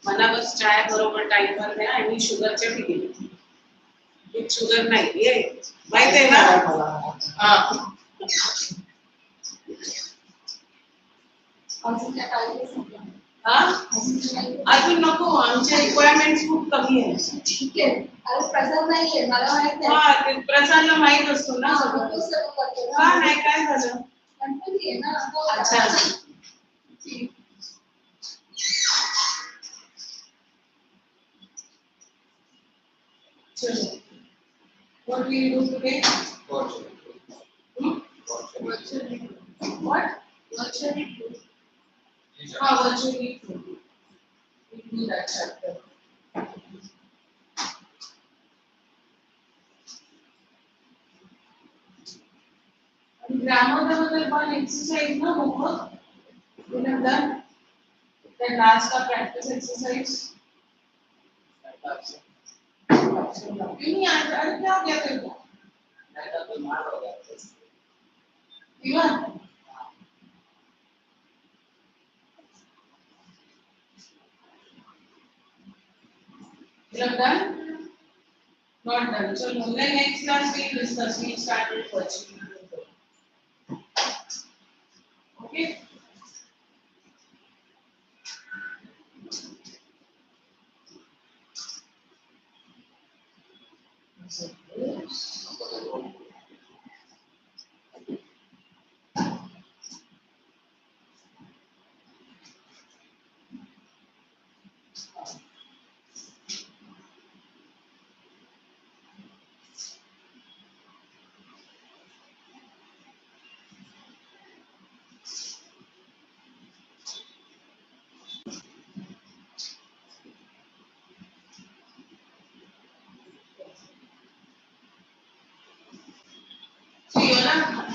मला बस चाय बरोबर टाइम वर द्या आणि शुगरच्या ठिकाणी विथ शुगर नाही ये माहिती आहे ना हा अजून नको आमचे रिक्वायरमेंट्स खूप कमी आहे ठीक आहे अरे प्रसाद नाहीये मला माहिती आहे हा ते प्रसादला माहित असतो ना हा नाही काय झालं गणपती आहे ना अच्छा चलो what will you do today virtually what virtually virtually we do that chapter grammar level one exercise no homework you have done then last का practice exercise नहीं अरे क्या क्या करना मैं तो मार हो गया even you have done not done so next class we discuss we start with virtually okay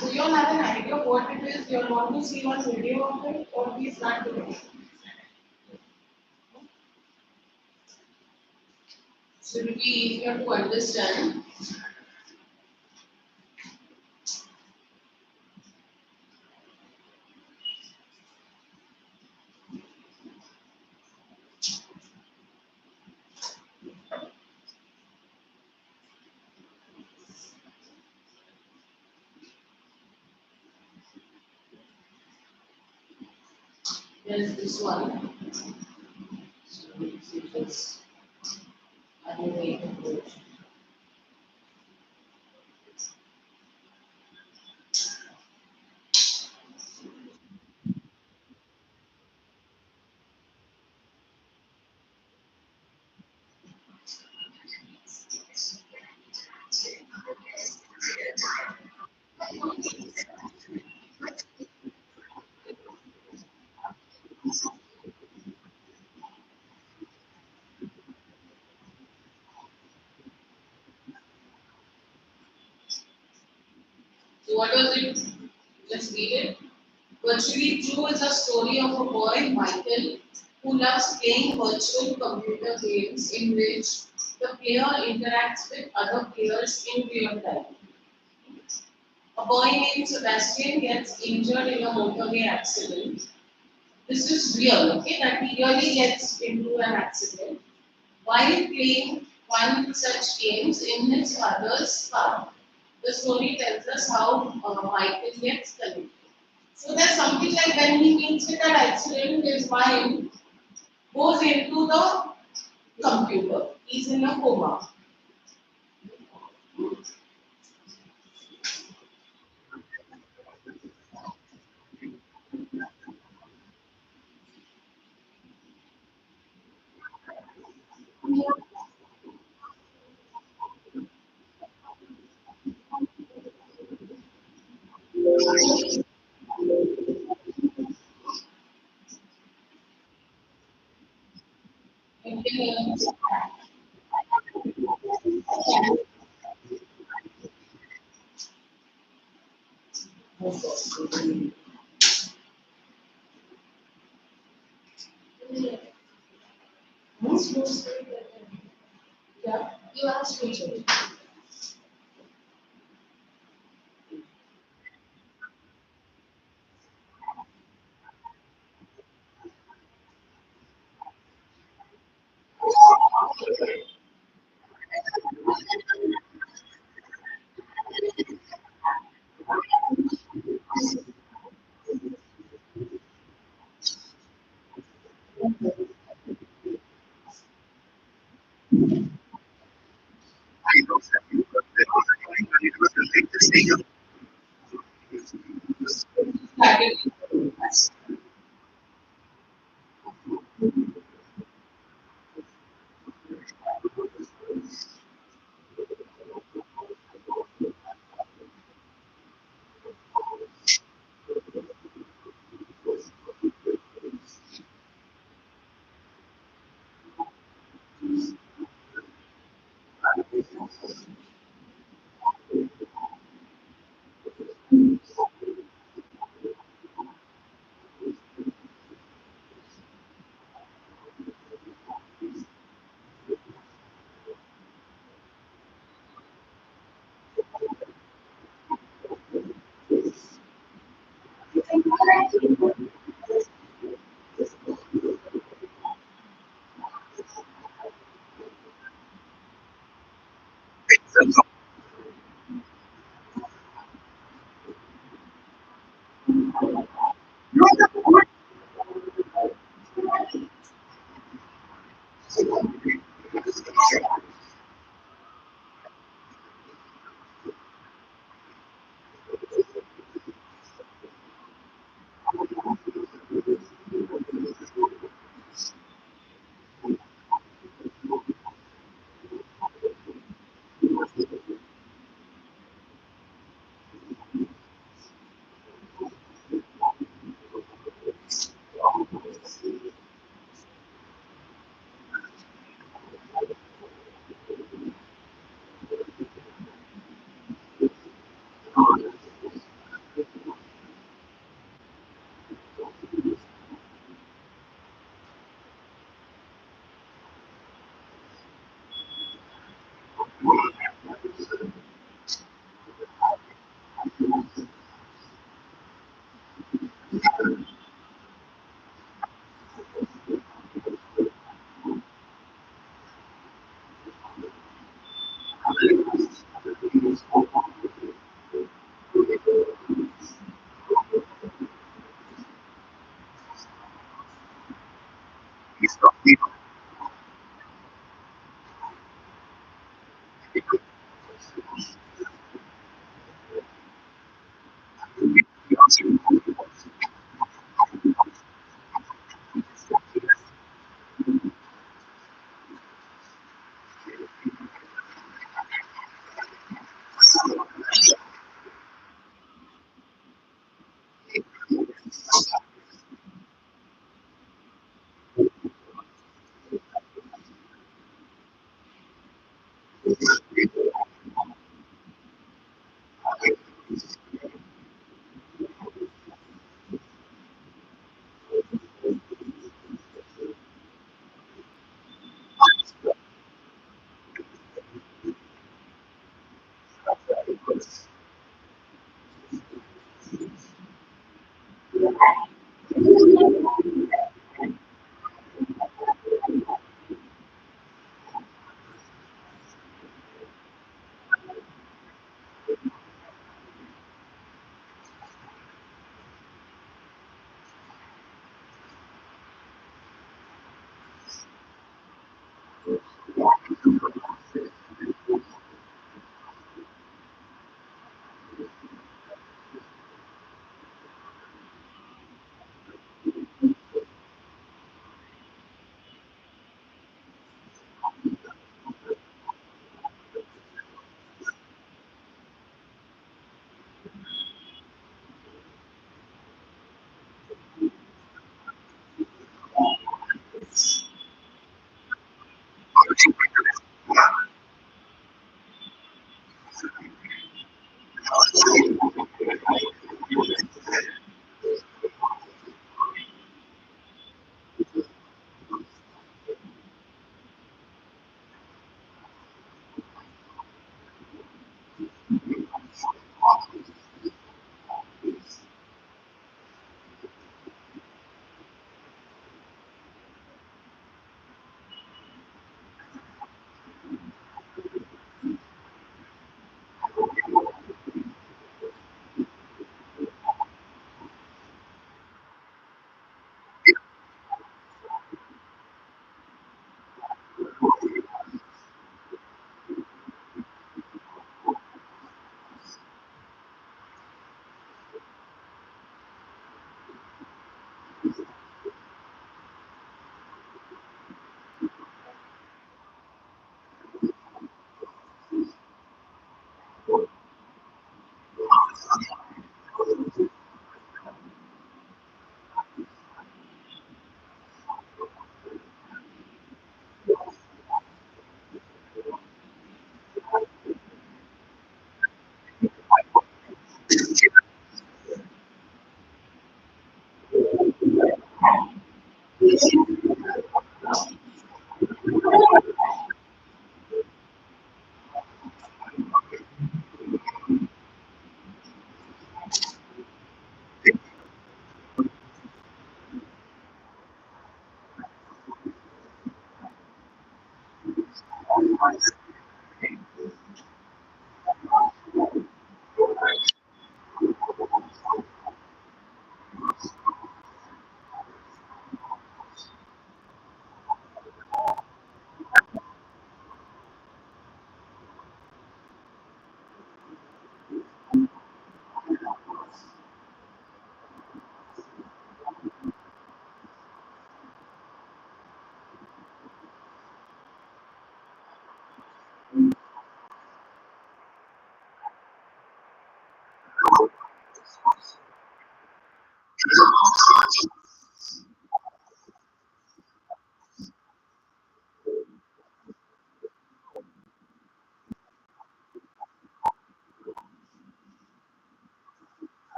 do you have an idea of what it is you want to see one video of it or we start today? So it will be easier to understand. There's this one. So let's see this. Animated version. So what was it? Just read it. Virtually True is a story of a boy, Michael, who loves playing virtual computer games in which the player interacts with other players in real time. A boy named Sebastian gets injured in a motorway accident. This is real, okay, that he really gets into an accident while playing one such games in his father's car. The story tells us how Michael gets connected. So there's something like when he meets with that accident, his mind goes into the computer. He's in a coma. Yeah, you asked me to.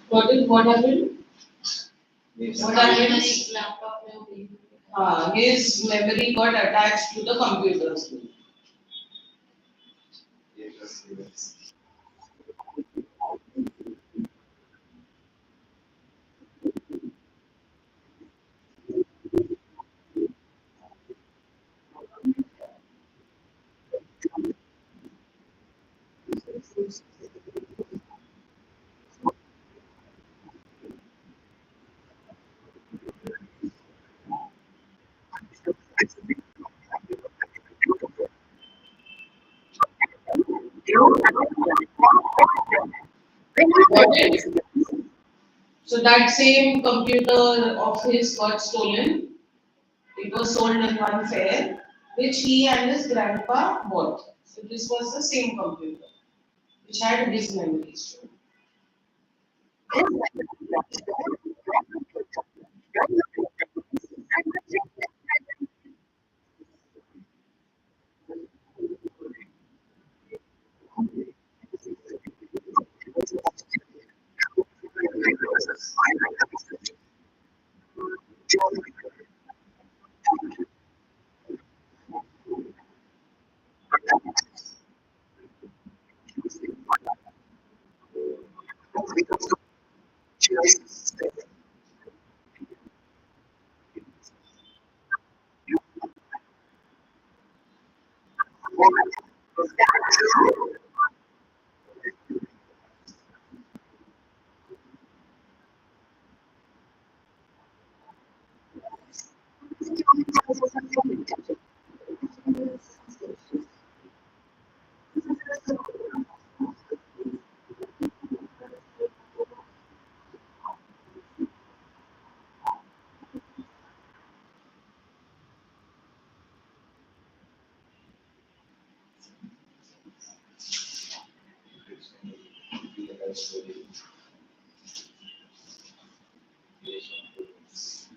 What happened? What happened? His memory got attached to the computer screen. Got it? So that same computer of his got stolen. It was sold in one fair, which he and his grandpa bought. So this was the same computer, which had his memories too.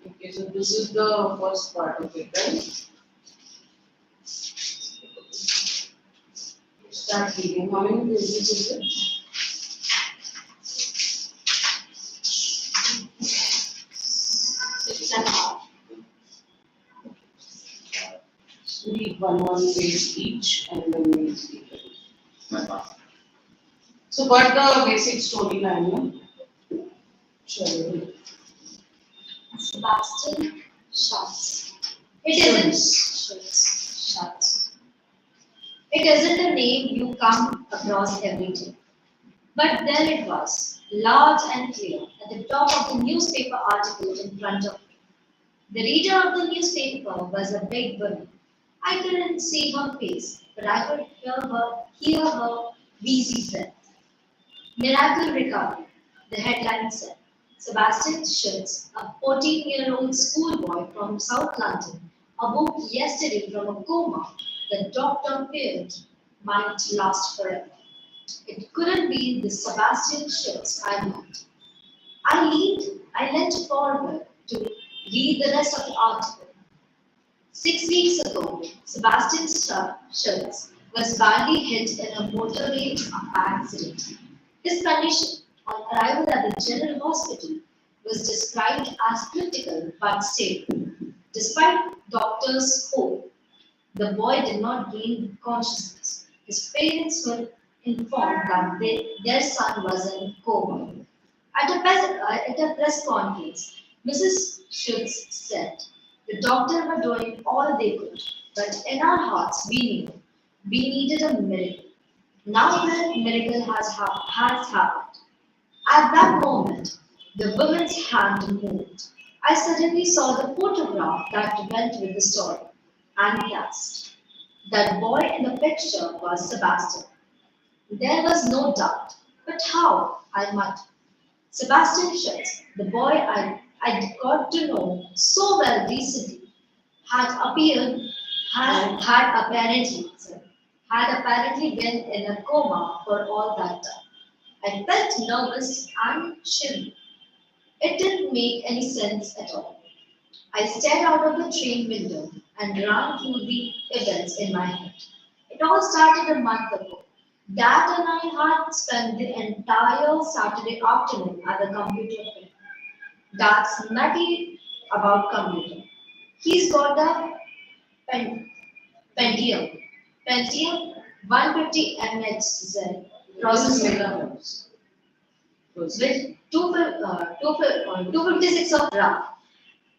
Okay, so this is the first part of it, right? Start reading. How many pages is it? 6.5. Read one page each and then we'll speak it. So got the basic storyline, no? Sure. Sebastian Schatz. It isn't Schatz. It isn't a name you come across every day. But there it was, large and clear, at the top of the newspaper article in front of me. The reader of the newspaper was a big woman. I couldn't see her face, but I could hear her wheezy breath. Miracle recovery, the headline said. Sebastian Schultz, a 14-year-old schoolboy from South London, awoke yesterday from a coma the doctor feared might last forever. It couldn't be the Sebastian Schultz I met. I leant forward to read the rest of the article. 6 weeks ago, Sebastian Schultz was badly hit in a motorway accident. His condition, on arrival at the general hospital, was described as critical but stable. Despite doctors' hope, the boy did not gain consciousness. His parents were informed that they their son was in coma. At a press conference, Mrs. Schutz said, the doctors were doing all they could, but in our hearts we knew we needed a miracle. Now that miracle has happened. At that moment, the woman's hand moved. I suddenly saw the photograph that went with the story and cast. That boy in the picture was Sebastian. There was no doubt. But how? I muttered. Sebastian Schutz, the boy I got to know so well recently, had appeared, had apparently, sorry, had apparently been in a coma for all that time. I felt nervous and chilly. It didn't make any sense at all. I stared out of the train window and ran through the events in my head. It all started a month ago. Dad and I had spent the entire Saturday afternoon at the computer fair. Dad's nutty about computing. He's got a pen, Pentium, Pentium 150 MHz processor with 256 of RAM,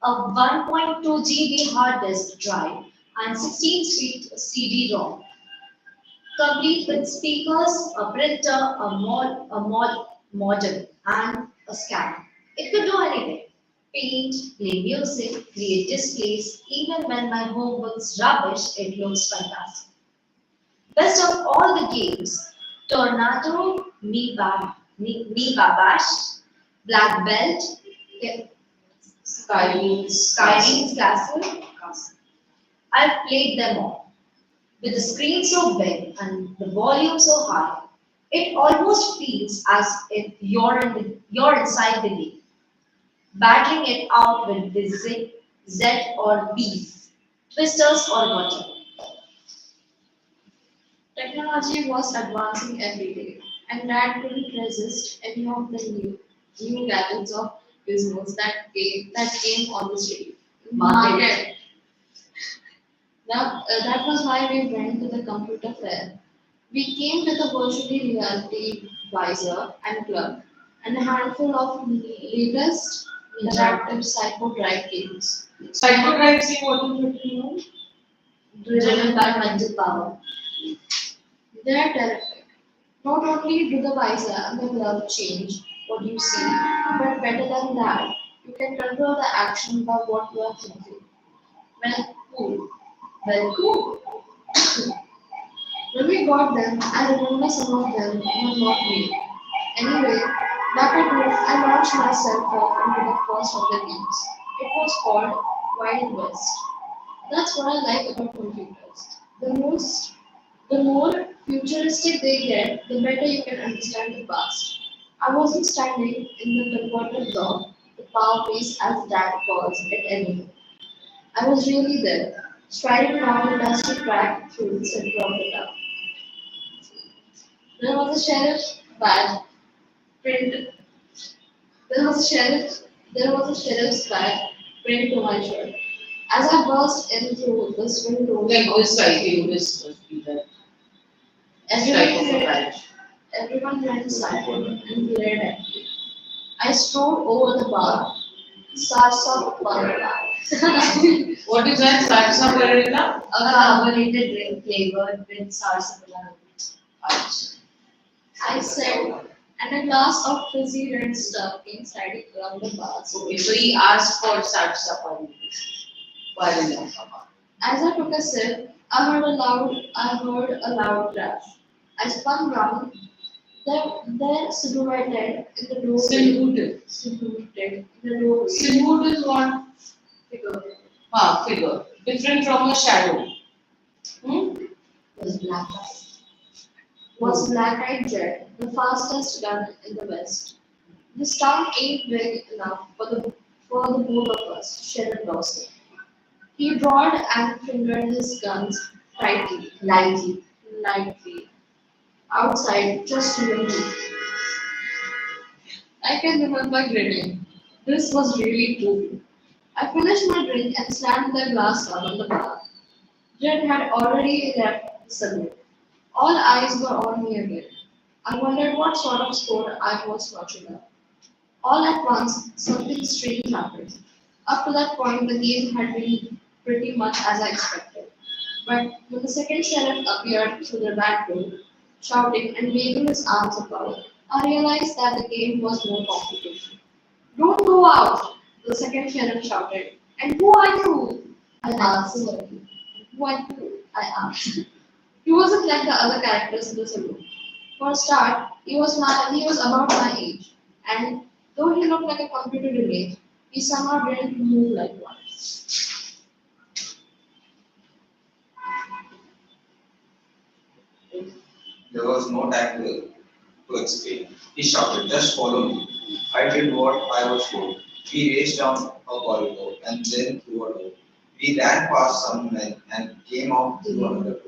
a 1.2 GB hard disk drive, and 16 speed CD-ROM, complete with speakers, a printer, modem, and a scanner. It could do anything. Paint, play music, create displays. Even when my home looks rubbish, it looks fantastic. Best of all the games, Tornado, Me Babash, Black Belt, Skyrim's Castle. I've played them all. With the screen so big and the volume so high, it almost feels as if you're inside the game, battling it out with the Z or B's, twisters or whatever. Technology was advancing every day, and Dad couldn't resist any of the new gadgets of business that came on the street. Market. That was why we went to the computer fair. We came with a virtually reality visor and plug, and a handful of latest interactive psycho drive games. Psycho drive, see what is it? Driven by mental power. They are terrific. Not only do the visor and the glove change what you see, but better than that, you can control the action by what you are thinking. Well, cool. Well, cool. When we got them, I remember some of them were not me. Anyway, back at home, I launched myself off into the first of the games. It was called Wild West. That's what I like about computers. The more futuristic they get, the better you can understand the past. I wasn't standing in the converted block, the power base as Dad calls it anymore. I was really there, striding down the dusty track through the center of the town. There was a sheriff's badge printed. There was a sheriff's badge printed to my shirt. As I burst in through the swing door, Like this writing, this must be that type of a badge. everyone went silent and glared at me. I strode over the bar, salsa banana, What is that? Salsa Varela? A carbonated drink flavored with sarsaparilla. I said, and a glass of fizzy red stuff came sliding around the bars. Okay, so he asked for salsa Varela. As I took a sip, I heard a loud crash. I spun round. There silhouetted in the doorway. Silhouetted in the doorway. Silhouette is what? Figure. Figure. Different from a shadow. Was black. Was black-eyed Jet, the fastest gun in the West. This town ain't big enough for the both of us, Sheriff Dawson. He drawed and fingered his guns lightly, outside, just to me. I can remember grinning. This was really cool. I finished my drink and slammed the glass down on the bar. Jed had already left the saloon. All eyes were on me again. I wondered what sort of sport I was watching up. All at once, something strange happened. Up to that point, the game had been pretty much as I expected. But when the second sheriff appeared through the back door, shouting and waving his arms about, I realized that the game was more complicated. Don't go out, the second sheriff shouted. And who are you? I asked. Who are you? I asked. He wasn't like the other characters in the saloon. For a start, he was about my age, and though he looked like a computer image, he somehow didn't move like one. There was no time to explain. He shouted, just follow me. I did what I was told. We raced down a corridor and then through a door. We ran past some men and came out through another door.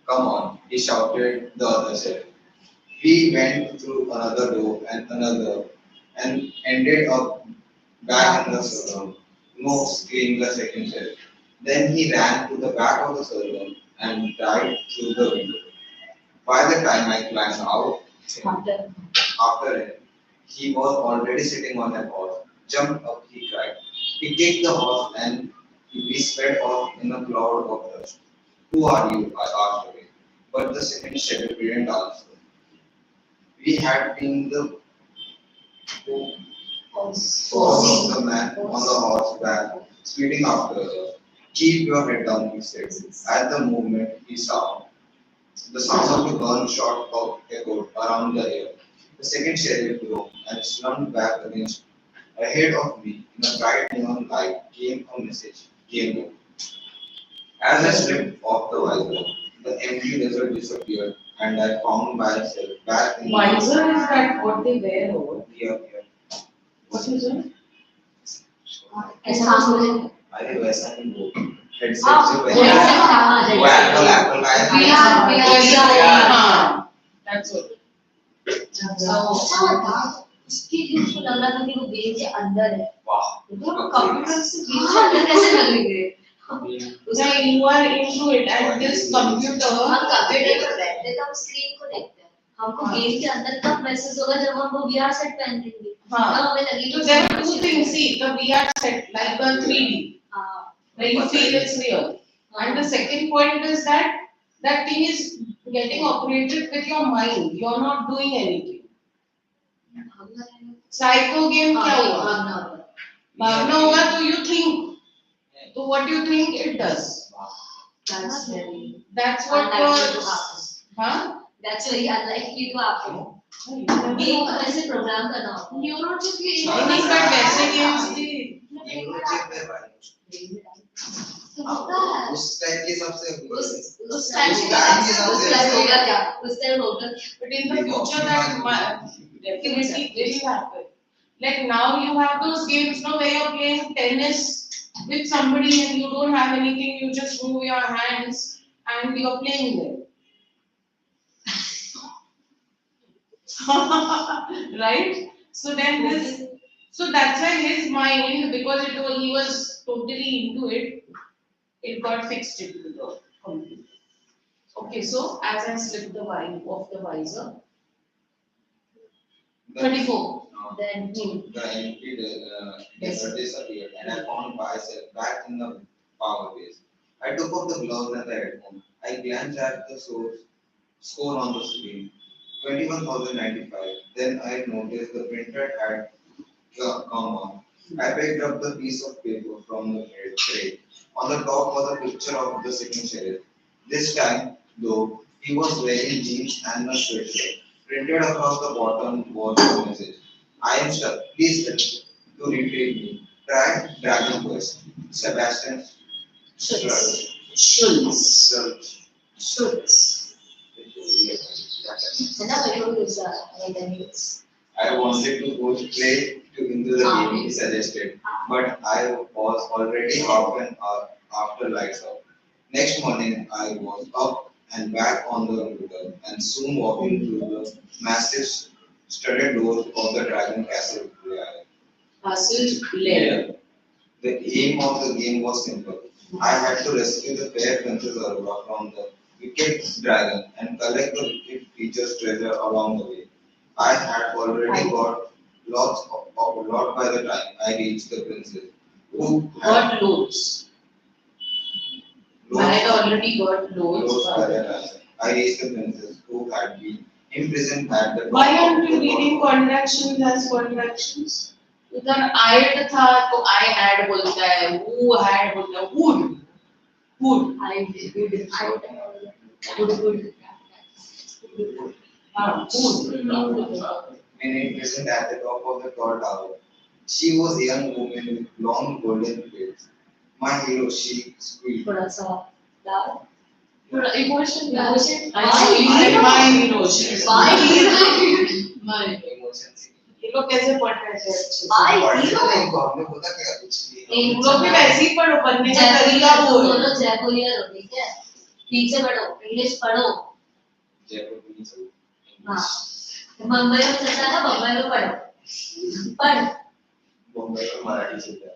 Come on, he shouted, the other said. We went through another door and another and ended up back in the saloon. No, screamed the second said. Then he ran to the back of the saloon and dived through the window. By the time I climbed out after him, he was already sitting on a horse. Jump up, he cried. He kicked the horse and we sped off in a cloud of dust. Who are you? I asked again. But the second sheriff didn't answer. We had been the force of the man on the horseback, speeding after us. Keep your head down, he said. At the moment he saw, the sound of the gunshot echoed around the air. The second sheriff groaned and slumped back against. Ahead of me, in a bright neon light, came a message. Game over. As I slipped off the visor, the empty desert disappeared, and I found myself back in Visor is that what they wear over? here. What is it? ऐसा बोले अरे वैसा नहीं वो headset हाँ, जो वो पहना headset है हाँ, वो एप्पल का है हाँ, that's what. उसके लिए उसको लग रहा था कि वो गेम के अंदर है वाह वो कंप्यूटर से गेम के अंदर कैसे लगेंगे Yeah, you are into it and this computer. हम कंप्यूटर पर बैठते तो हम स्क्रीन को देखते हैं हमको गेम के अंदर तब मैसेज होगा जब हम वो वीआर सेट पहन लेंगे तब हमें लगेगा So there are two things. See, the VR set like the 3D, where you feel it's real. And the second point is that that thing is getting operated with your mind. You are not doing anything. Psycho game क्या हुआ? भागना होगा तो you think. So what do you think it does? That's very That's what unlikely to was. happen. Huh? That's very unlikely to happen. Game को ऐसे programme करना होता है न्यूरोचिप के नहीं but वैसे games थी. न्यूरोचिप में भाई होता है उस टाइम के सबसे उस टाइम होगा क्या उस टाइम होगा But in the future that definitely will happen. Like now you have those games now where you're playing tennis with somebody and you don't have anything, you just move your hands and you're playing there. Right? So then this, so that's why his mind, because he was totally into it, it got fixed into the computer. Okay, so as I slipped the wine off the visor, 34. then The empty desert disappeared, and I found myself back in the power base. I took off the gloves and the headphone. I glanced at the score on the screen, 21,095. Then I noticed the printer had come on. I picked up the piece of paper from the tray. On the top was a picture of the second sheriff. This time, though, he was wearing jeans and a sweatshirt. Printed across the bottom was the message. I am stuck. Please help to retrieve me. Try Dragon Quest. Sebastian Schultz. है ना मेरे को दूसरा identity I wanted to go straight into the game he suggested, but I was already half an hour after lights out. Next morning, I was up and back on the computer and soon walking through the massive studded doors of the Dragon Castle layer. The aim of the game was simple. I had to rescue the fair Princess Aurora from the wicked dragon and collect the wicked creature's treasure along the way. I had already got a lot by the time I reached the princess, who had Got loads. I had already got loads. loads by the time I reached the princess, who had been imprisoned at the Why top aren't of you the reading wall. contractions as contractions? उधर eyed था तो I had बोलता है, who had बोलता है, would, would, would, हाँ, would. And imprisoned at the top of the tall tower. She was a young woman with long golden braids. My hero, she squealed. थोड़ा सा डाल थोड़ा emotion Emotion. My hero, she is Why? My Emotions. ये लोग कैसे पढ़ रहे थे अच्छे से? Why? पढ़ने hero? तो इनको हमने बोला क्या कुछ नहीं। तुम लोग भी वैसे ही पढ़ो, पढ़ने का तरीका वो है। दोनों जयपुरियर हो, ठीक है? ठीक से पढ़ो, इंग्लिश पढ़ो। जयपुर में नहीं चलती। हाँ, मुंबई में चलता है ना, मुंबई में पढ़ो। पढ़, बॉम्बे में मराठी चलता है।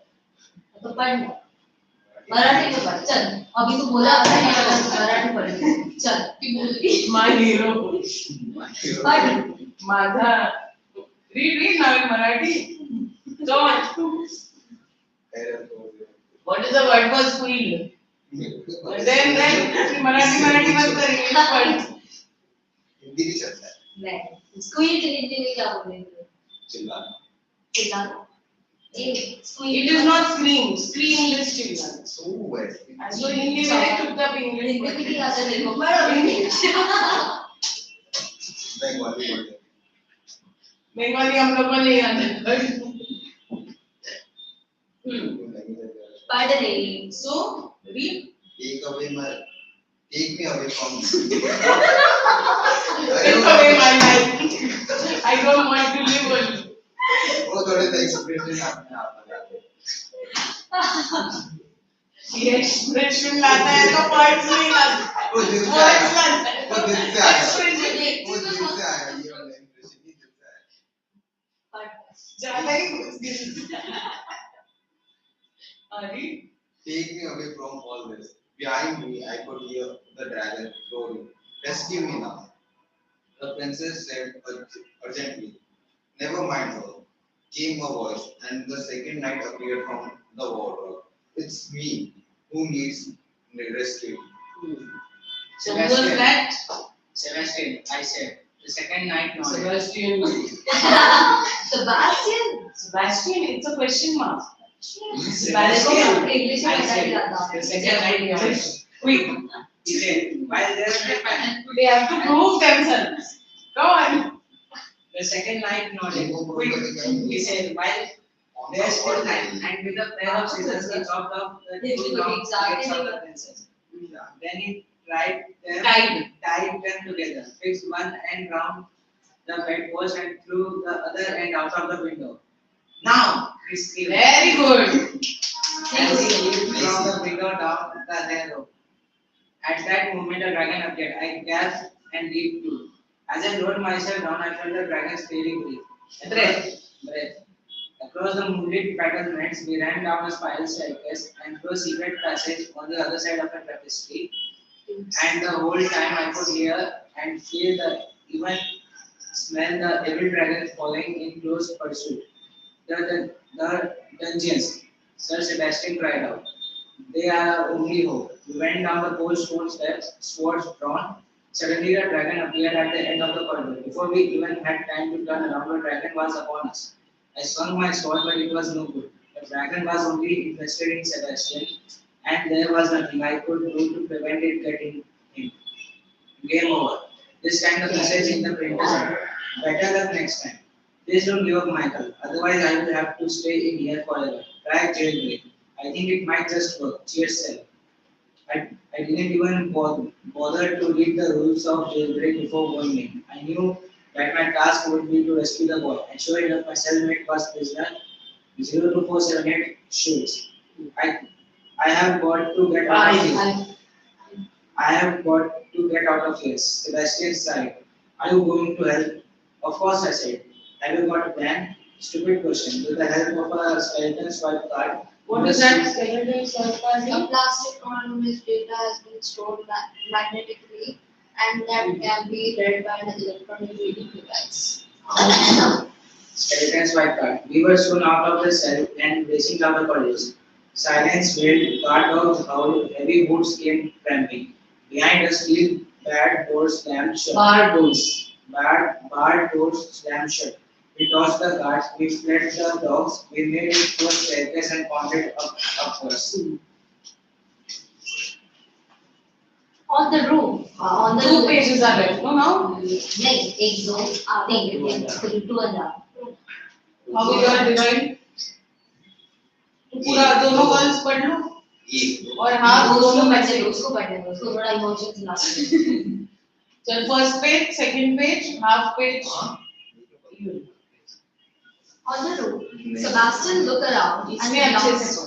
तो पढ़ ले। मराठी में पढ़, चल। अभी तो बोला आपने मराठी पढ़ ले, चल। My hero. पढ़। माझा. Read now in Marathi. Go on. What is the word for squeal? Then Marathi मत कर, English पढ़. हिंदी भी चलता है। नहीं, स्क्वीज हिंदी में क्या बोलेंगे? चिल्लाना। चिल्लाना। ए, squeeze. It is not scream. Scream is children. So wet. So Hindi में चुपचाप इंग्लिश हिंदी में नहीं आता तेरे को, बंगाली बोलते हैं। बंगाली हम लोग को नहीं आता. पढ़ रही। So, read. Take me away from Take away my life. I don't want to live alone. वो थोड़े से एक्सप्रेशन आपने आप लगा ये expression लाता है तो points नहीं लाता. वो दिल से Points आया लाता है. वो दिल से आया Expression. वो दिल से आया ये वाला इंप्रेशन ही दिल से आया पढ़। ज़्यादा ही घुस गई. Read. take me away from all this behind me I could hear the dragon roaring rescue me now the princess said urgently never mind her came a voice and the second knight appeared from the water it's me who needs rescue So, who was that? Sebastian, I said. The second night nodded. Sebastian. Sebastian? Sebastian, it's a question mark. Sebastian. English में पढ़ा नहीं आता। The second night nodded. Quick. He said, while there was a man. They have to prove themselves. Go on. The second night nodded. Quick. He said, while there was still time, and with a pair of scissors, he chopped off the two long legs of the princess. Then he tied them together, fixed one end round the bedpost and threw the other end out of the window. Now, he screamed. Very good. As he leaped from the window down the narrow. At that moment, a dragon appeared. I gasped and leaped too. As I lowered myself down, I felt the dragon's steady breath. Across the moonlit battlements, we ran down a spiral staircase and through a secret passage on the other side of a tapestry. And the whole time I could hear and feel even smell the evil dragon following in close pursuit. The dungeons, Sir Sebastian cried out. They are our only hope. We went down the cold stone steps, swords drawn. Suddenly the dragon appeared at the end of the corridor. Before we even had time to turn around, the dragon was upon us. I swung my sword, but it was no good. The dragon was only interested in Sebastian, and there was nothing I could do to prevent it getting him. Game over. This time the message in the print is over. Better luck next time. Please don't give up, Michael. Otherwise, I will have to stay in here forever. Try jailbreak. I think it might just work. Cheers, sir. I didn't even bother to read the rules of jailbreak before going in. I knew that my task would be to rescue the boy. And sure enough, my cellmate was prisoner 02478 shoots. I have got to get out of here. I have got to get out of here. Sebastian sighed. Are you going to help? Of course, I said. Have you got a plan? Stupid question. With the help of a skeleton swipe card, What is that? Skeletal search A party? plastic on which data has been stored magnetically and that can be read by an electronic reading device. Skeletons were cut. We were soon out of the cell and racing down the corridors. Silence veiled, guard dogs howled, heavy boots came tramping. Behind us, steel barred doors slammed shut. Barred doors slammed shut. We tossed the guards, we fled the dogs, we made it to a staircase and pounded upwards. On the roof, on the Two pages are left. No, now? नहीं एक दो तीन to अंदर How will you are divide? तो पूरा दोनों girls पढ़ लो एक और हाफ दोनों में से उसको पढ़ने दो उसको थोड़ा इमोशंस ला चल first page second page half page On the roof, Sebastian looked around and इसमें अच्छे glanced से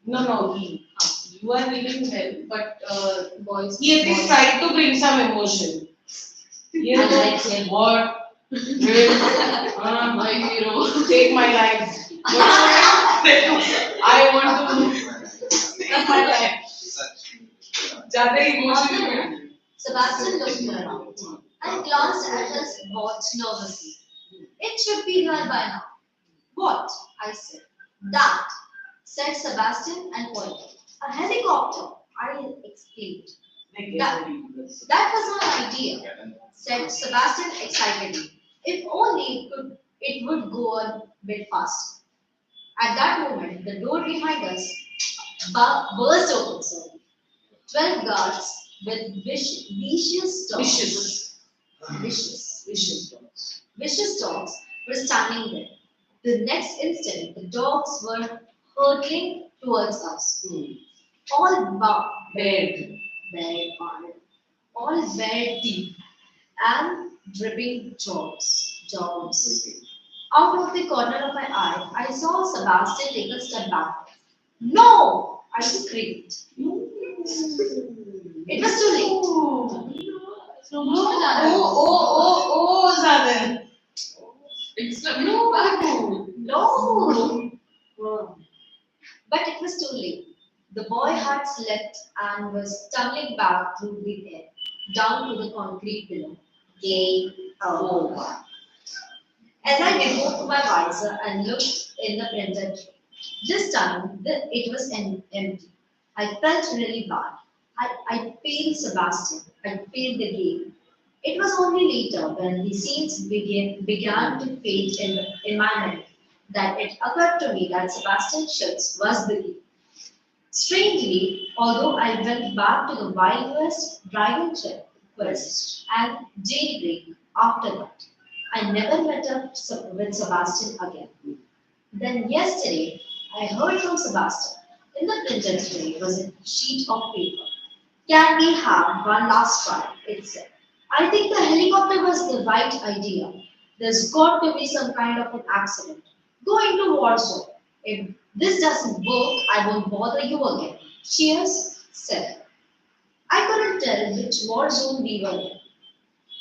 no you are reading well but boys. he at least tried to bring some emotion you I know like him. what my hero take my life I want to take my life ज़्यादा emotion Sebastian looked around and glanced at his watch nervously. It should be here by now. What? I said. That, said Sebastian and pointed. A helicopter, I exclaimed. That was my idea, said Sebastian excitedly. If only it would go a bit faster. At that moment, the door behind us burst open, sir. 12 guards with vicious dogs. Vicious dogs were standing there. The next instant, the dogs were hurtling towards us. All bared, all bare teeth and dripping jaws. Out of the corner of my eye, I saw Sebastian take a step back. No! I screamed. It was too late. Zaden. No! But it was too late. The boy had slept and was tumbling back through the air, down to the concrete below. Game over. As I removed my visor and looked in the printed tray, this time it was empty. I felt really bad. I failed Sebastian. I failed the game. It was only later, when the scenes began to fade in my mind, that it occurred to me that Sebastian Schultz was the key. Strangely, although I went back to the Wild West driving trip first and jailbreak after that, I never met up with Sebastian again. Then yesterday, I heard from Sebastian. In the printed tray was a sheet of paper. Can we have one last try? It said. I think the helicopter was the right idea. There's got to be some kind of an accident. Go into Warsaw. If this doesn't work, I won't bother you again. Cheers, said. I couldn't tell which war zone we were in.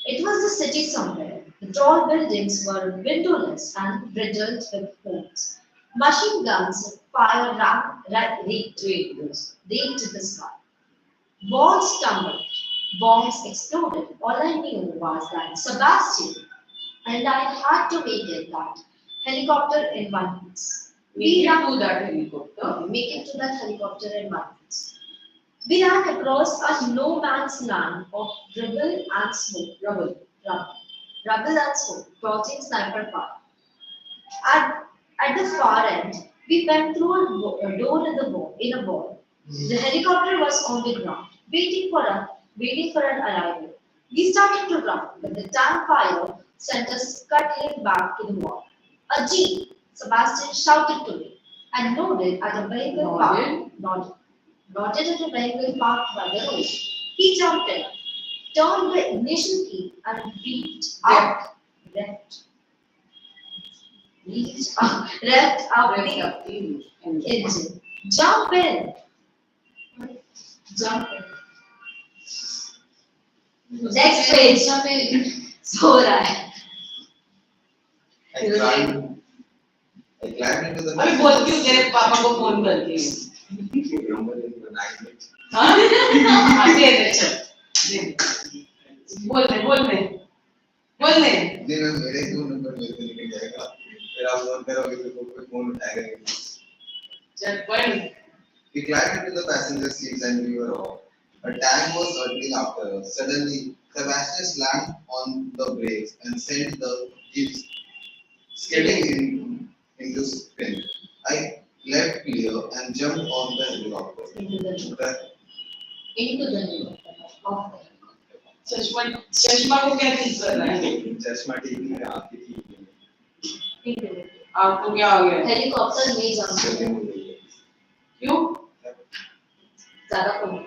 It was the city somewhere. The tall buildings were windowless and riddled with holes. Machine guns fire raked to the sky. Walls tumbled. Bombs exploded. All I knew was that Sebastian and I had to make it that helicopter in one piece. We ran to that helicopter. Make it to that helicopter in one piece. We ran across a no man's land of rubble and smoke. Rubble and smoke, dodging sniper fire. At the far end, we went through a door in a wall. The helicopter was on the ground, waiting for an arrival. We started to run, but the tank fire sent us scuttling back to the wall. A jeep, Sebastian shouted to me, and nodded at a vehicle nodded at a vehicle parked by the road. He jumped in, turned the ignition key, and revved up the engine. Jump in. Next page. So right. I tried. I climbed into the अभी बोल क्यों तेरे पापा को phone करती है? number in the night. हाँ दे चल बोल दे दिन में मेरे 2 नंबर मेरे को निकल जाएगा फिर आप फोन करोगे तो कोई फोन उठाएगा नहीं. चल पढ़. We climbed into the passenger seats and we were off. A tank was hurtling after us. Suddenly, Sebastian slammed on the brakes and sent the jeep skidding into spin. I left clear and jumped on the helicopter. Into the river. चश्मा को क्या ठीक कर रहा है? चश्मा ठीक नहीं है, आँखें ठीक नहीं Into the river. आपको क्या हो गया? हेलीकॉप्टर में जंप है. क्यों? ज्यादा फोन.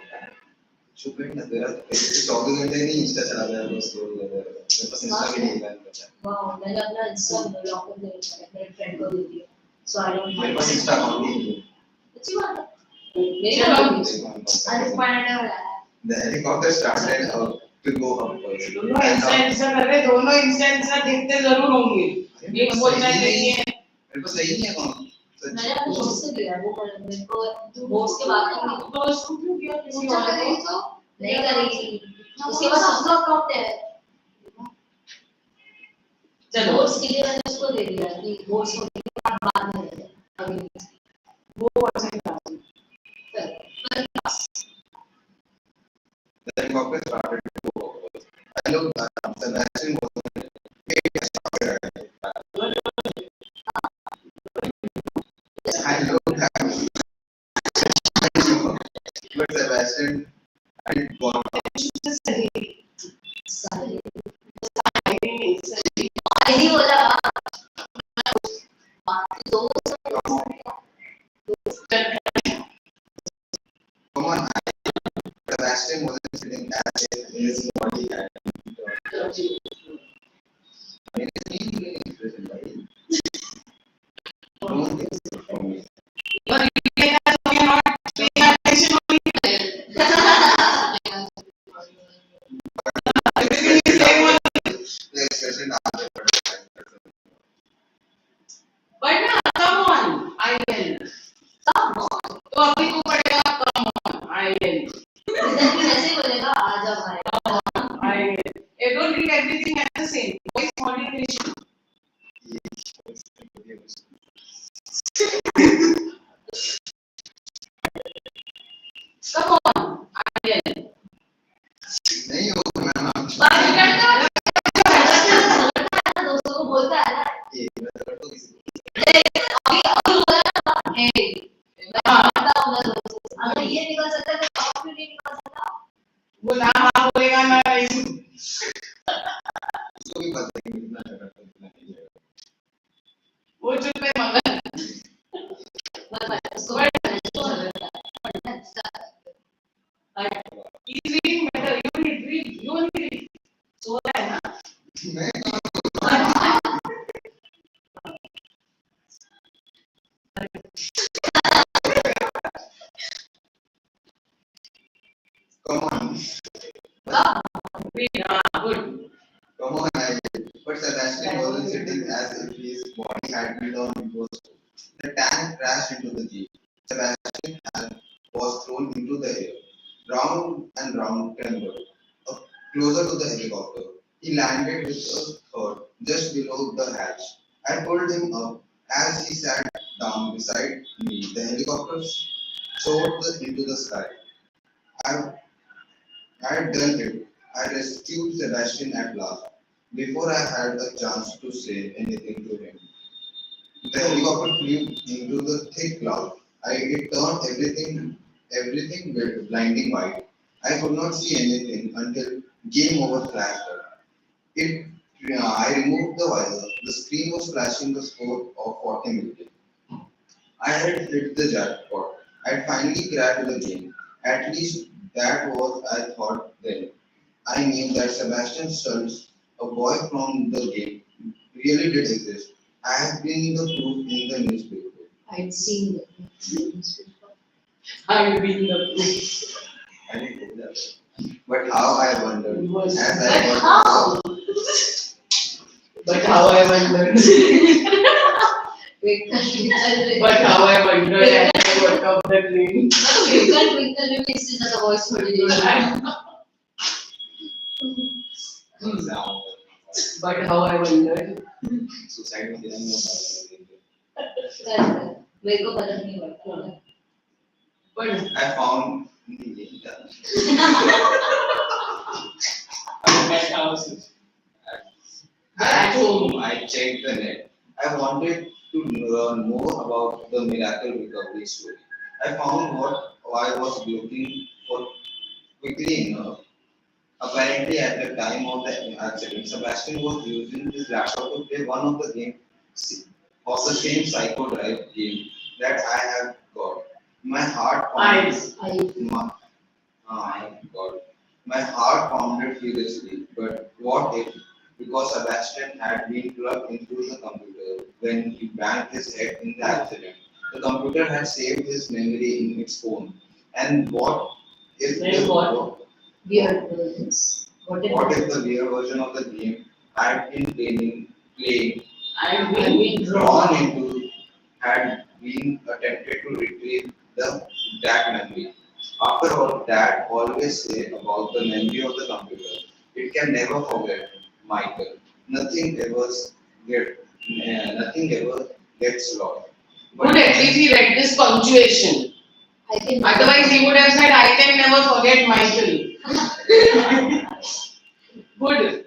चुप बैठ ना तेरा 24 घंटे नहीं इंस्टा चला रहा है बस तो मेरे पास इंस्टा भी नहीं है बचा. वाह मैंने अपना इंस्टा लॉक कर दिया है मेरे फ्रेंड को दे दिया सो आई डोंट मेरे पास इंस्टा अकाउंट नहीं है. अच्छी बात है मेरी चलो. बात आज पढ़ने वाला है The helicopter started to go upwards. दोनों इंस्टा कर रहे, दोनों इंस्टा देखते जरूर होंगे. एक बोलना चाहिए. मेरे पास सही नहीं है अकाउंट. मैंने अपने दोस्त से लिया वो मेरे को दोस्त के बात नहीं दोस्त को क्यों किया किसी पूछा और करेगी को? तो नहीं करेगी उसके पास उसका अकाउंट है चलो दोस्त के लिए मैंने उसको दे दिया कि दोस्त को दे दिया बाद में दे दे अभी वो पर्सन का. The helicopter started to go upwards. I looked up. Sebastian was I looked at but Sebastian had gone. नहीं बोला दोस्त Come on, Sebastian wasn't sitting as if his body had I mean, it's easy expression, right? Don't think so for me. But you not paying attention only. Everything is same only. The expression after But ना, come on, I will. come on तो अभी को पड़ेगा come on, I will. ऐसे बोलेगा आ जाओ भाई I will. You don't read everything as the same. Voice modulation. Come on, I will. नहीं हो मैं बात करता है दोस्तों को बोलता है ना ये मैं तो किसी अभी बोला ना हे मैं बताऊंगा दोस्तों अगर ये निकल सकता है तो आप क्यों नहीं निकल सकता वो ना हाँ बोलेगा ना नहीं. उसको भी पता है कि कितना करता है कितना नहीं करता. वो चुप है मगर. उसको He's reading better. You read. You only read. So है ना. मैं Come on. Read. Good. Come on, I did. But Sebastian wasn't sitting as if his body had been on reverse. The tank crashed into the jeep. Sebastian was thrown into the air, round and round trembled, closer to the helicopter. He landed with a thud just below the hatch. I pulled him up as he sat down beside me. The helicopter soared into the sky. I had done it. I rescued Sebastian at last, before I had a chance to say anything to him. The helicopter flew into the thick cloud. It turned everything blinding white. I could not see anything until game over flashed up. I removed the visor. The screen was flashing the score of 40 million. I had hit the jackpot. I had finally cracked the game. At least that was I thought then. I knew that Sebastian Stultz, a boy from the game, really did exist. I have been the proof in the newspaper. I'd seen it. I've been the proof. I didn't do that. But how I wondered. Was- As I But got how? But how I wondered. But how I wonder and I got up the dream. Is the voice for you. Example. But how I wondered. Suicide में देना नहीं होता मेरे को पता नहीं होता But I found यही था that house. at home. I checked the net. I wanted to learn more about the miracle recovery story. I found what I was looking for quickly enough. Apparently, at the time of the accident, Sebastian was using his laptop to play one of the games of the same Psycho Drive game that I have got. My heart pounded. My God. My heart pounded furiously. But what if, because Sebastian had been plugged into the computer when he banged his head in the accident, the computer had saved his memory in its phone. And what if Then what? Weird versions. what if the VR version of the game had been playing I've been drawn into had been attempted to retrieve that memory. After all, Dad always say about the memory of the computer. It can never forget, Michael. Nothing ever gets lost. Good, at least he read this punctuation. I can. Otherwise, he would have said, I can never forget Michael. Good.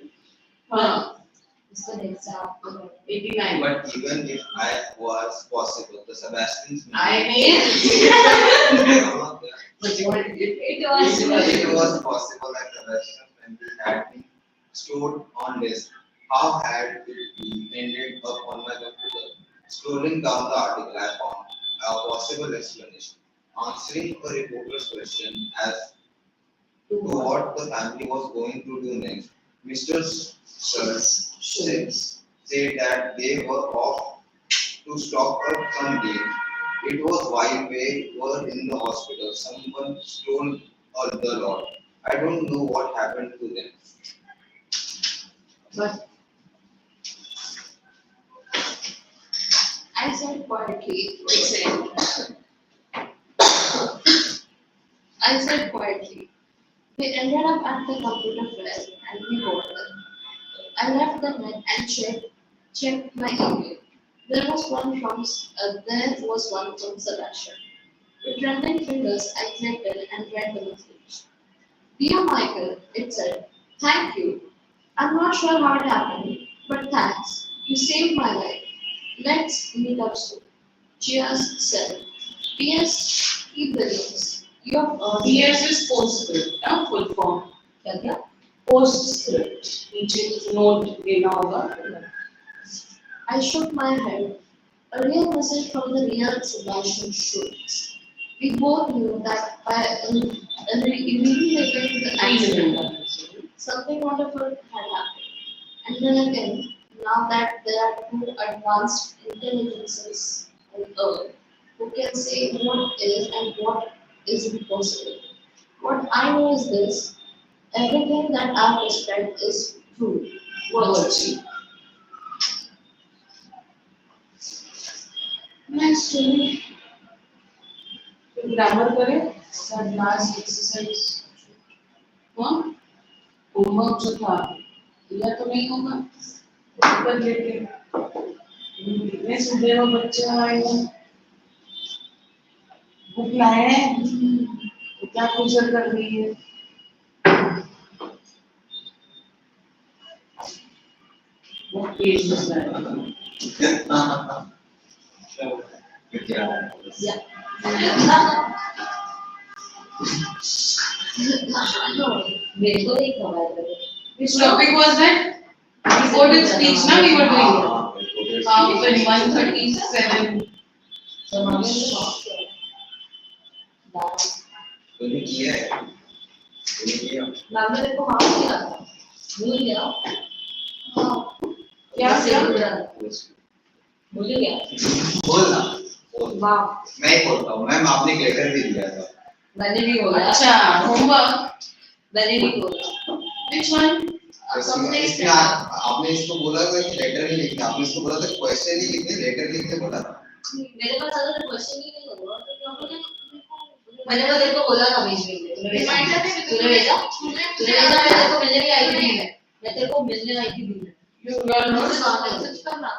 It's an example. 89. But even if I was possible, the Sebastian's I memory. mean, It was. It was possible that Sebastian's memory had been stored on disk. How had it ended up on my computer? Scrolling down the article, I found a possible explanation. Answering a reporter's question as to what the family was going to do next, Mr. Schultz said that they were off to stock up some games. It was while they were in the hospital. Someone stole the lot. I don't know what happened to them. But I said quietly, we ended up at the computer fair and we bought them. I left the net and checked my email. There was one from Sebastian. With trembling fingers, I clicked it and read the message. Dear Michael, it said, thank you. I'm not sure how it happened, but thanks. You saved my life. Let's meet up soon. Cheers, Seth. P.S. Keep the links. You have PS is postscript, full form. क्या Postscript. नीचे note देना होगा. I shook my head. A real message from the real Sebastian Schultz. We both knew that by reliving the accident, something wonderful had happened. And then again, now that there are two advanced intelligences on Earth who can say what is and what isn't possible. What I know is this: everything that I've described is true. Virtue. Next to me. Grammar करें sir last exercise homework जो था या तो नहीं होगा कर लेते कितने सुबह वो बच्चे आए हैं बुक लाए हैं तो क्या क्वेश्चन कर रही है वो पेज Yeah. मेरे को नहीं खबर है. Which topic was that? Recorded speech, na we were doing. When 137. तूने किया है? तूने किया? मैम ने देखो मार्क्स किया था. भूल गया. हाँ. क्या भूल गया. बोल ना. वाह. मैं ही बोलता हूँ. मैम आपने एक लेटर भी दिया था. मैंने भी बोला. अच्छा होमवर्क मैंने भी बोला. which one इसमें आपने इसको बोला था कि लेटर ही लिखना, आपने इसको बोला था क्वेश्चन ही लिखने, लेटर लिखने बोला था। मेरे पास अगर क्वेश्चन ही नहीं होगा तो क्या बोलेगा? मैंने तो तेरे को बोला था भेज के लिए, तूने भेजा? तूने भेजा? मैं तेरे को मिलने भी आई थी, मैं तेरे को मिलने आई थी। You are not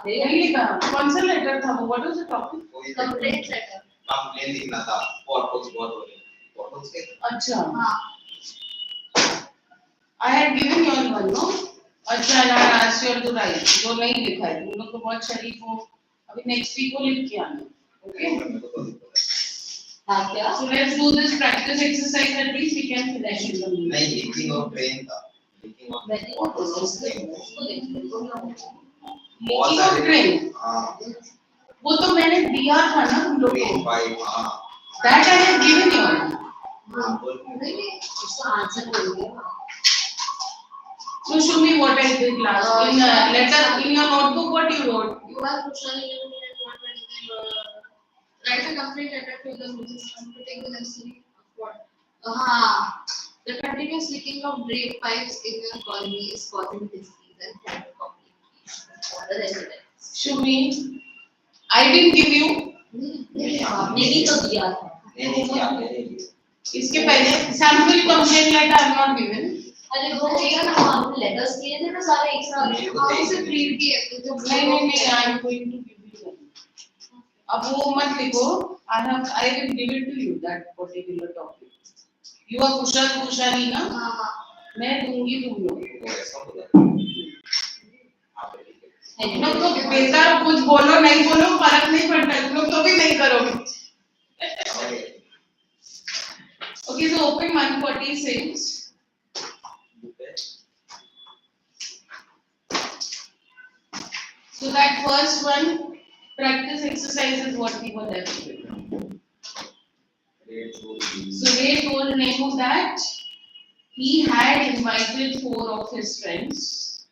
नहीं लिखा। कौन सा लेटर था वो? What was the topic? Complaint letter. Complain लिखना था, फोटोज बहुत हो रहे, फोटोज के। अच्छा। हाँ। I had given you all one, no? अच्छा, and I asked you all to write. जो नहीं लिखा है, तुम लोग तो बहुत शरीफ हो। अभी next week को लिख के आना, okay? हाँ क्या? So let's do this practice exercise at least we can finish in the meeting. नहीं, लिखिंग ऑफ ट्रेन था, लिखिंग ऑफ मैंने फोटोज थे। Making of train. हाँ, वो तो मैंने दिया था ना तुम लोग ट्रेन को। पाइप, हाँ। That I have given you all. नहीं इसका आंसर बोल दिया। So show me what I did last. In a letter, in your notebook, what you wrote? You are Kushal, write a complaint letter to the municipality to take the necessary what? The continuous leaking of drain pipes in your colony is causing disease and health complications for the residents. Show me. I didn't give you. आपने भी तो दिया था। नहीं किया, मैंने किया। इसके पहले sample complaint letter I have not given. अरे वो किया ना, आपने लेटर्स किए थे ना सारे एक साथ। हाँ उसे प्रीड किया तो जब नहीं I am going to give you. अब वो मत लिखो. I will give it to you that particular topic. You are Kushali ना? हाँ मैं दूंगी तुम लोग वो ऐसा होता है। तुम लोग तो बेटा कुछ बोलो नहीं बोलो फर्क नहीं पड़ता तुम लोग तो भी नहीं करोगे Okay, so open 146. So that first one, practice exercise is what we were left with. So Ray told Nemo that he had invited 4 of his friends.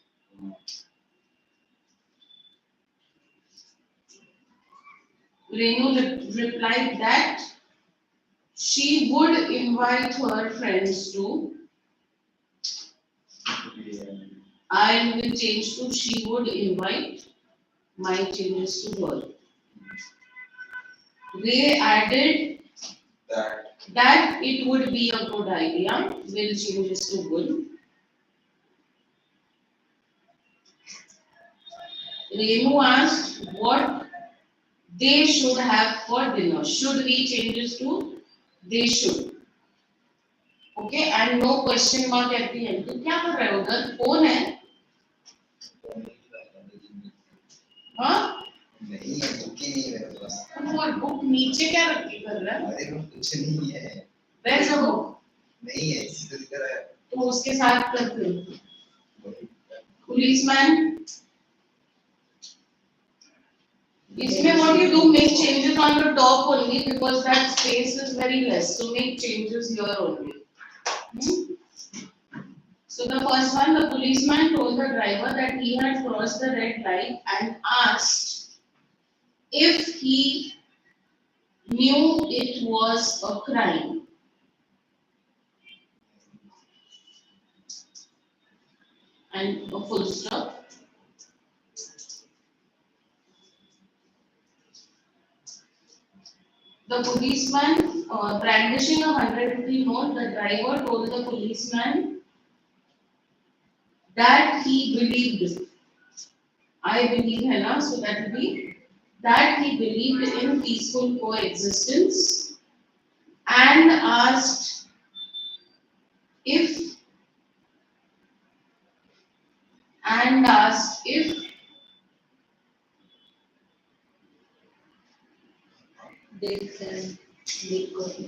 Renu replied that she would invite her friends too. I will change to she would invite. My changes to her. Ray added that it would be a good idea. Will changes to would. Renu asked what they should have for dinner. Should we changes to they should. Okay, and no question mark at the end. तो क्या कर रहे हो उधर? Phone है? हाँ? नहीं है, बुक ही नहीं है मेरे पास। वो बुक नीचे क्या रख के कर रहा है? अरे वो कुछ नहीं है। Where is the book? नहीं है, इसी तरह दिख रहा है। तो उसके साथ करते हैं। Policeman. इसमें what you do, make changes on the top only because that space is very less. So make changes here only. So the first one, the policeman told the driver that he had crossed the red light and asked if he knew it was a crime. And a full stop. The policeman, brandishing a 100-rupee note, the driver told the policeman that he believed. I believe, है ना? So that will be that he believed in peaceful coexistence and asked if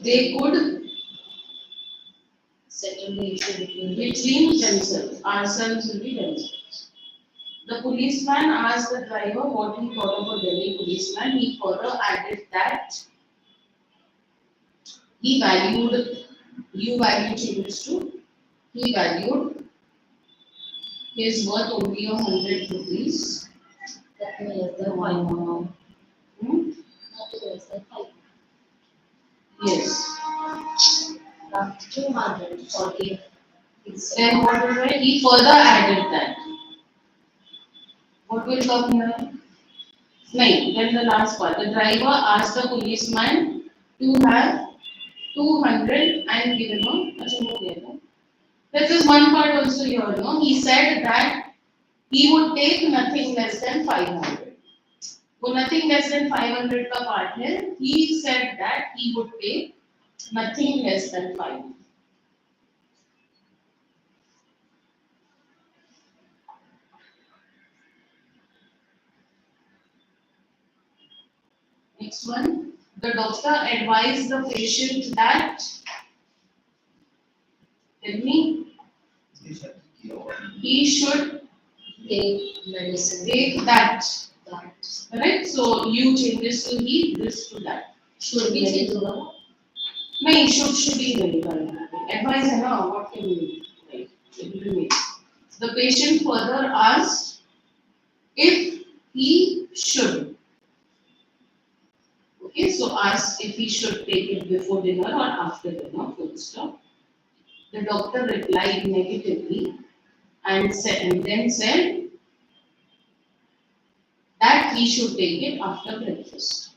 they could settle the issue between themselves. Ourselves will be themselves. The policeman asked the driver what he thought of a Delhi policeman. He further added that he valued changes to. He valued his worth only 100 rupees. That was the one. Hmm? That was the 5. Yes. 240. Then what will write? He further added that. What will come here? Nine. Then the last part. The driver asked the policeman to have 200 and given him. This is one part also here. No? He said that he would take nothing less than 500. So nothing less than 500 का part है. He said that he would take nothing less than 500. Next one. The doctor advised the patient that, tell me, he should Take medicine. take that. That. Correct? So you change this to he, this to that. Should be change होगा. नहीं, should ही रहेगा. Advice है ना, what can you write? It will be. The patient further asked if he should. Okay, so asked if he should take it before dinner or after dinner, full stop. The doctor replied negatively and then said that he should take it after breakfast.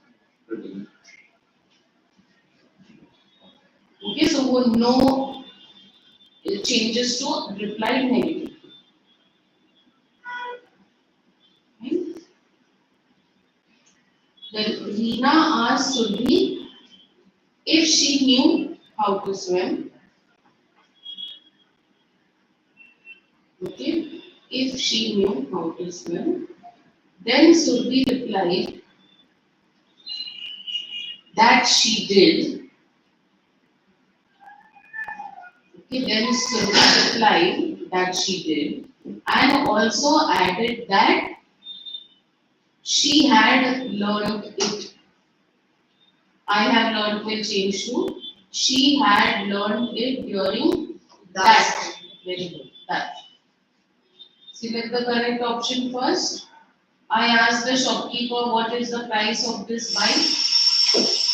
Okay, so वो no changes to reply negative. Then Rina asked Sudhi if she knew how to swim. Okay, if she knew how to swim. Then Sudhi replied that she did. Okay, then Sudhi replied that she did and also added that she had learned it. I have learned will change to she had learned it during that. Very good. That. Select the correct option first. I asked the shopkeeper what is the price of this bike.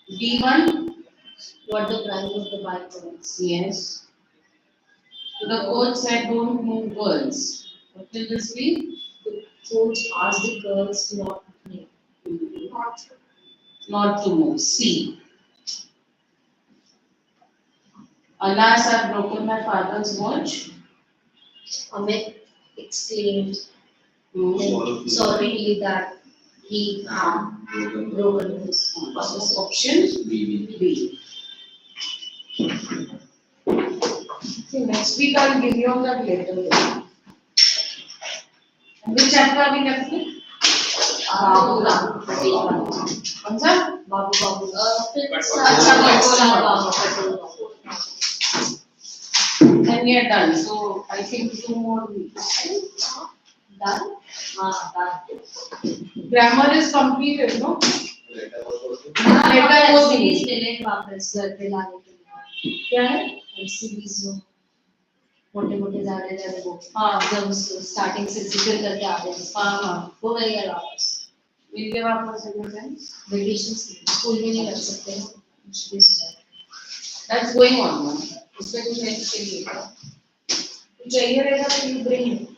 D1. What the price of the bike was. Yes. The coach said don't move girls. What will this be? The coach asked the girls not to move. Not to move. C. Alas, I've broken my father's watch. Amit exclaimed Hmm. sorrowfully that he had broken his This option B. See, next week I'll give you that later. And which chapter are we left with? Babu. कौन सा? Babu. And we are done. So I think 2 more weeks. Done? Done. Grammar is completed, no? Letter वो series ले लें वापस घर पे लाने के लिए क्या है? सीरीज जो मोटे जा रहे हैं वो हाँ जब स्टार्टिंग से जिक्र करके आ रहे हैं हाँ वो मिलेगा वापस मिल गया वापस again. वेकेशन स्कूल में नहीं रख सकते हैं मुश्किल से That's going on. उसमें कुछ नहीं चाहिए तो चाहिए रहेगा तो you bring it.